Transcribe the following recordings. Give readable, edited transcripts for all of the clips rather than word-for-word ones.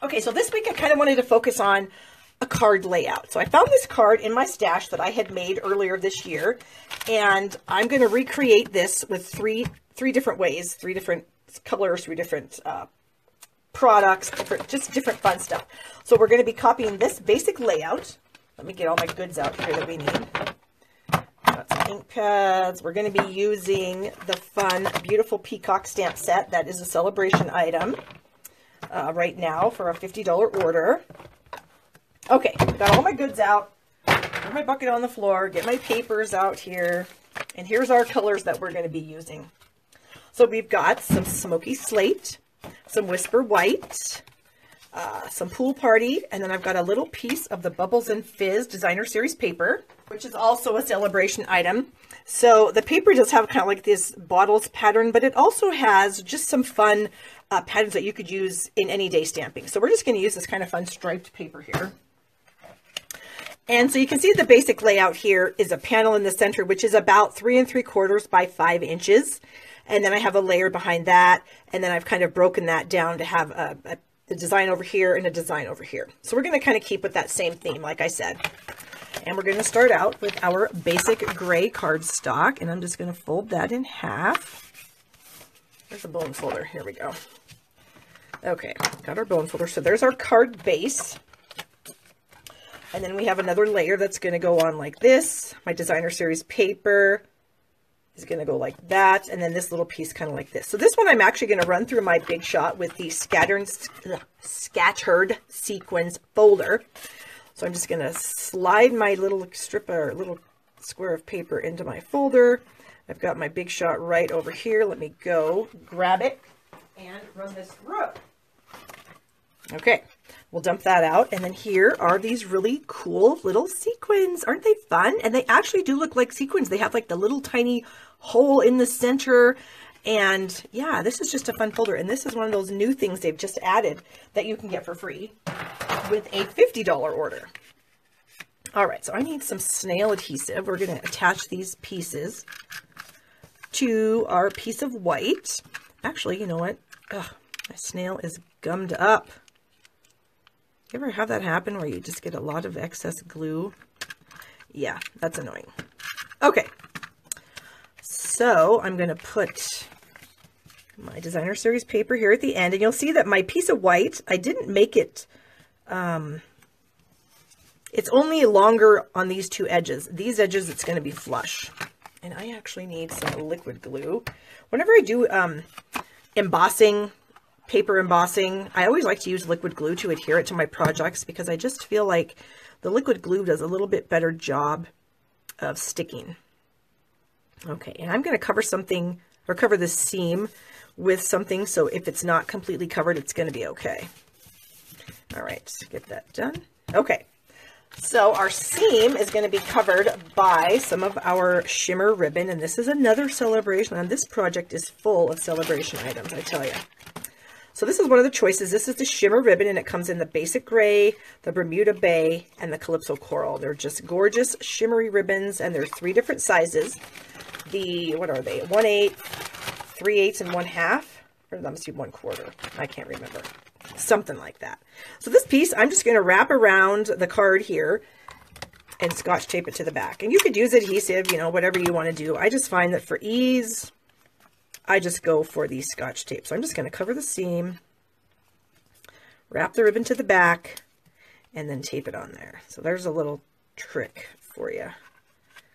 Okay, so this week I kind of wanted to focus on a card layout. So I found this card in my stash that I had made earlier this year, and I'm going to recreate this with three different ways, 3 different colors, 3 different products, just different fun stuff. So we're going to be copying this basic layout. Let me get all my goods out here that we need. Got some ink pads. We're going to be using the fun, beautiful Peacock stamp set. That is a celebration item right now for a $50 order. Okay, got all my goods out. Put my bucket on the floor. Get my papers out here. And here's our colors that we're going to be using. So we've got some Smoky Slate, some Whisper White, some Pool Party, and then I've got a little piece of the Bubbles and Fizz Designer Series paper, which is also a celebration item. So the paper does have kind of like this bottles pattern, but it also has just some fun patterns that you could use in any day stamping. So we're just going to use this kind of fun striped paper here. And so you can see the basic layout here is a panel in the center, which is about 3 3/4 by 5 inches. And then I have a layer behind that. And then I've kind of broken that down to have the design over here and a design over here. So we're going to kind of keep with that same theme, like I said. And we're going to start out with our basic gray cardstock. And I'm just going to fold that in half. There's a bone folder. Here we go. Okay, got our bone folder. So there's our card base. And then we have another layer that's going to go on like this. My Designer Series paper is going to go like that. And then this little piece kind of like this. So this one I'm actually going to run through my Big Shot with the scattered sequins folder. So I'm just going to slide my little strip or little square of paper into my folder. I've got my Big Shot right over here. Let me go grab it and run this through. Okay, we'll dump that out. And then here are these really cool little sequins. Aren't they fun? And they actually do look like sequins. They have like the little tiny hole in the center. And yeah, this is just a fun folder. And this is one of those new things they've just added that you can get for free with a $50 order. All right, so I need some snail adhesive. We're going to attach these pieces to our piece of white. Actually, you know what? Ugh, my snail is gummed up. You ever have that happen where you just get a lot of excess glue? Yeah, that's annoying. Okay, so I'm going to put my Designer Series paper here at the end, and you'll see that my piece of white, I didn't make it, it's only longer on these 2 edges. These edges, it's going to be flush. And I actually need some liquid glue. Whenever I do embossing, paper embossing, I always like to use liquid glue to adhere it to my projects because I just feel like the liquid glue does a little bit better job of sticking. Okay, and I'm going to cover something, or cover this seam with something, so if it's not completely covered, it's going to be okay. All right, get that done. Okay, so our seam is going to be covered by some of our shimmer ribbon, and this is another celebration, and this project is full of celebration items, I tell you. So this is one of the choices. This is the shimmer ribbon, and it comes in the basic gray, the Bermuda Bay, and the Calypso Coral. They're just gorgeous shimmery ribbons, and they're 3 different sizes. The, what are they? 1/8, 3/8, and 1/2. Or let me see, 1/4. I can't remember. Something like that. So this piece, I'm just going to wrap around the card here and Scotch tape it to the back. And you could use adhesive, you know, whatever you want to do. I just find that for ease, I just go for the Scotch tape. So I'm just going to cover the seam, wrap the ribbon to the back, and then tape it on there. So there's a little trick for you.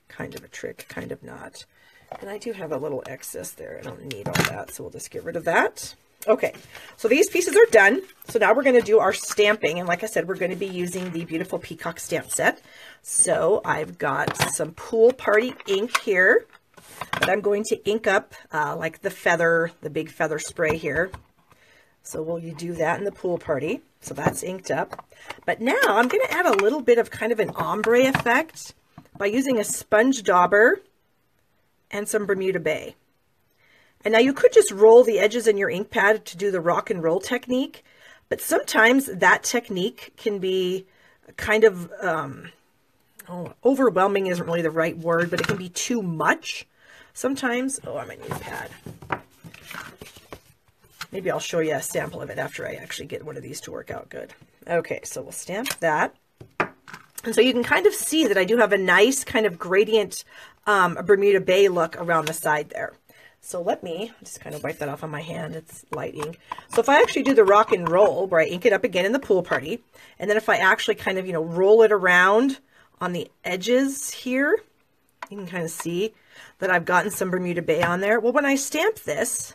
Kind of a trick, kind of not. And I do have a little excess there. I don't need all that, so we'll just get rid of that. Okay, so these pieces are done. So now we're going to do our stamping. And like I said, we're going to be using the beautiful Peacock stamp set. So I've got some Pool Party ink here that I'm going to ink up like the feather, the big feather spray here. So we'll do that in the Pool Party. So that's inked up. But now I'm going to add a little bit of kind of an ombre effect by using a sponge dauber and some Bermuda Bay. And now you could just roll the edges in your ink pad to do the rock and roll technique, but sometimes that technique can be kind of, overwhelming isn't really the right word, but it can be too much sometimes. Oh, I'm going to need a pad. Maybe I'll show you a sample of it after I actually get one of these to work out good. Okay, so we'll stamp that. And so you can kind of see that I do have a nice kind of gradient Bermuda Bay look around the side there. So let me just kind of wipe that off on my hand. It's light ink. So if I actually do the rock and roll, where I ink it up again in the pool party, and then if I actually kind of, you know, roll it around on the edges here, you can kind of see that I've gotten some Bermuda Bay on there. Well, when I stamp this,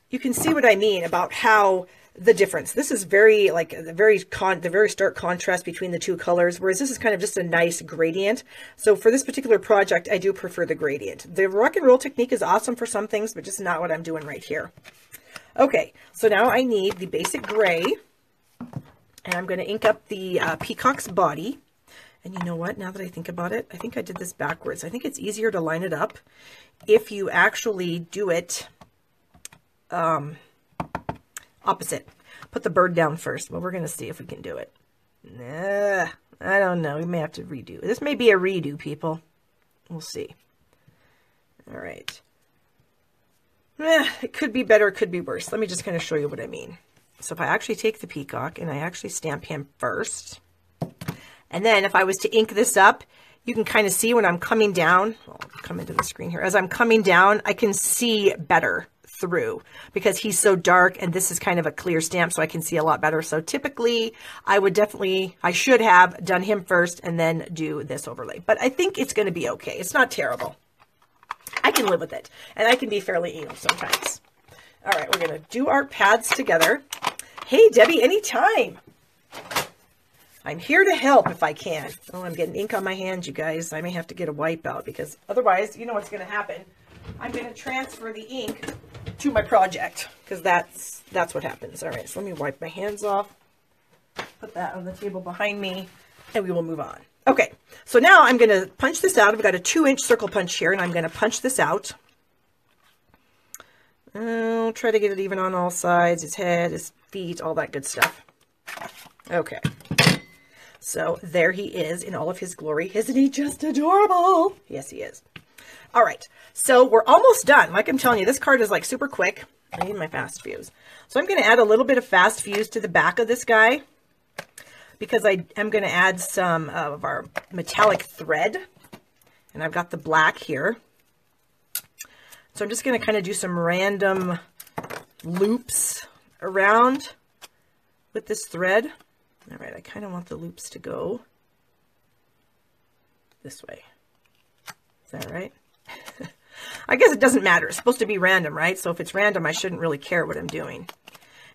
you can see what I mean about how the difference. This is very like the very stark contrast between the two colors, whereas this is kind of just a nice gradient. So for this particular project, I do prefer the gradient. The rock and roll technique is awesome for some things, but just not what I'm doing right here. Okay, so now I need the basic gray, and I'm going to ink up the peacock's body. And you know what? Now that I think about it, I think I did this backwards. I think it's easier to line it up if you actually do it opposite. Put the bird down first. Well, we're going to see if we can do it. Nah, I don't know. We may have to redo. This may be a redo, people. We'll see. All right. It could be better. It could be worse. Let me just kind of show you what I mean. So if I actually take the peacock and I actually stamp him first, and then if I was to ink this up, you can kind of see when I'm coming down. I'll come into the screen here. As I'm coming down, I can see better through because he's so dark, and this is kind of a clear stamp, so I can see a lot better. So typically I should have done him first and then do this overlay, but I think it's going to be okay. It's not terrible. I can live with it, and I can be fairly anal sometimes. All right, we're going to do our pads together. Hey, Debbie, anytime. I'm here to help if I can. Oh, I'm getting ink on my hands, you guys. I may have to get a wipe out because otherwise, you know what's going to happen. I'm going to transfer the ink to my project because that's what happens. All right, so let me wipe my hands off, put that on the table behind me, and we will move on. Okay, so now I'm going to punch this out. I've got a 2-inch circle punch here, and I'm going to punch this out. I'll try to get it even on all sides, his head, his feet, all that good stuff. Okay, so there he is in all of his glory. Isn't he just adorable? Yes, he is. All right, so we're almost done. Like I'm telling you, this card is like super quick. I need my fast fuse. So I'm going to add a little bit of fast fuse to the back of this guy because I am going to add some of our metallic thread. And I've got the black here. So I'm just going to kind of do some random loops around with this thread. All right, I kind of want the loops to go this way. Is that right? I guess it doesn't matter. It's supposed to be random, right? So if it's random, I shouldn't really care what I'm doing.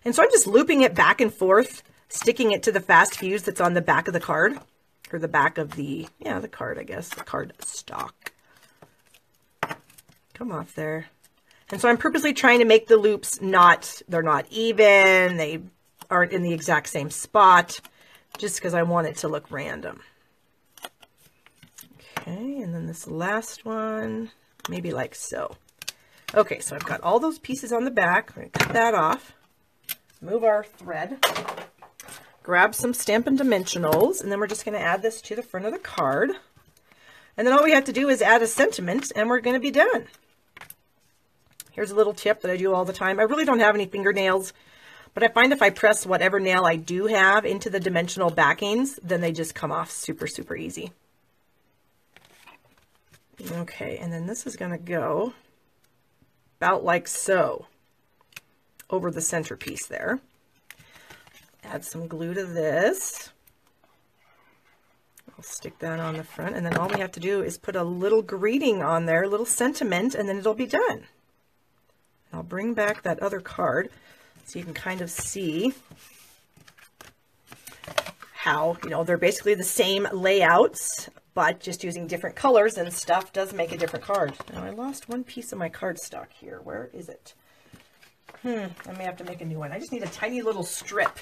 And so I'm just looping it back and forth, sticking it to the fast fuse that's on the back of the card, or the back of the, yeah, the card, I guess, the card stock. Come off there. And so I'm purposely trying to make the loops they're not even, they aren't in the exact same spot, just because I want it to look random. Okay, and then this last one, maybe like so. Okay, so I've got all those pieces on the back. I'm going to cut that off, move our thread, grab some Stampin' Dimensionals, and then we're just going to add this to the front of the card. And then all we have to do is add a sentiment, and we're going to be done. Here's a little tip that I do all the time. I really don't have any fingernails, but I find if I press whatever nail I do have into the dimensional backings, then they just come off super, super easy. Okay, and then this is going to go about like so over the centerpiece there. Add some glue to this. I'll stick that on the front, and then all we have to do is put a little greeting on there, a little sentiment, and then it'll be done. I'll bring back that other card so you can kind of see how, you know, they're basically the same layouts, but just using different colors and stuff does make a different card. Now I lost one piece of my cardstock here. Where is it? I may have to make a new one. I just need a tiny little strip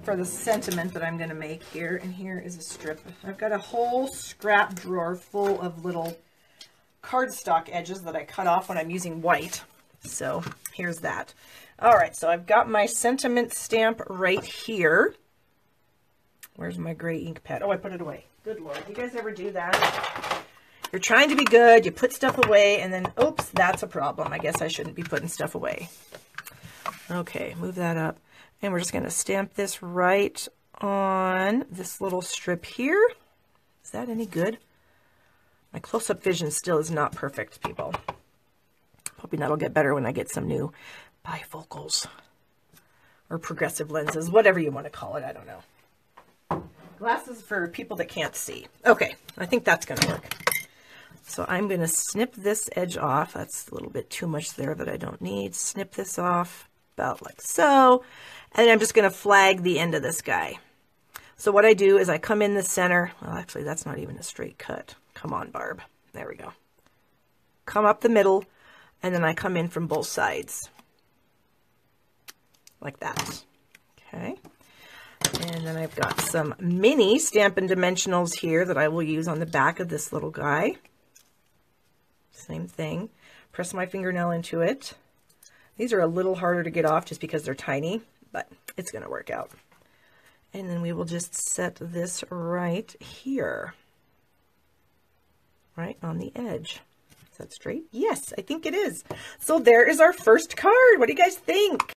for the sentiment that I'm going to make here. And here is a strip. I've got a whole scrap drawer full of little cardstock edges that I cut off when I'm using white. So here's that. All right, so I've got my sentiment stamp right here. Where's my gray ink pad? Oh, I put it away. Good Lord. You guys ever do that? You're trying to be good. You put stuff away and then, oops, that's a problem. I guess I shouldn't be putting stuff away. Okay, move that up. And we're just going to stamp this right on this little strip here. Is that any good? My close-up vision still is not perfect, people. Hoping that'll get better when I get some new bifocals or progressive lenses, whatever you want to call it. I don't know. Glasses for people that can't see. Okay, I think that's going to work. So I'm going to snip this edge off. That's a little bit too much there that I don't need. Snip this off about like so. And then I'm just going to flag the end of this guy. So what I do is I come in the center. Well, actually, that's not even a straight cut. Come on, Barb. There we go. Come up the middle, and then I come in from both sides. Like that. Okay. And then I've got some mini Stampin' Dimensionals here that I will use on the back of this little guy. Same thing. Press my fingernail into it. These are a little harder to get off just because they're tiny, but it's going to work out. And then we will just set this right here. Right on the edge. Is that straight? Yes, I think it is. So there is our first card. What do you guys think?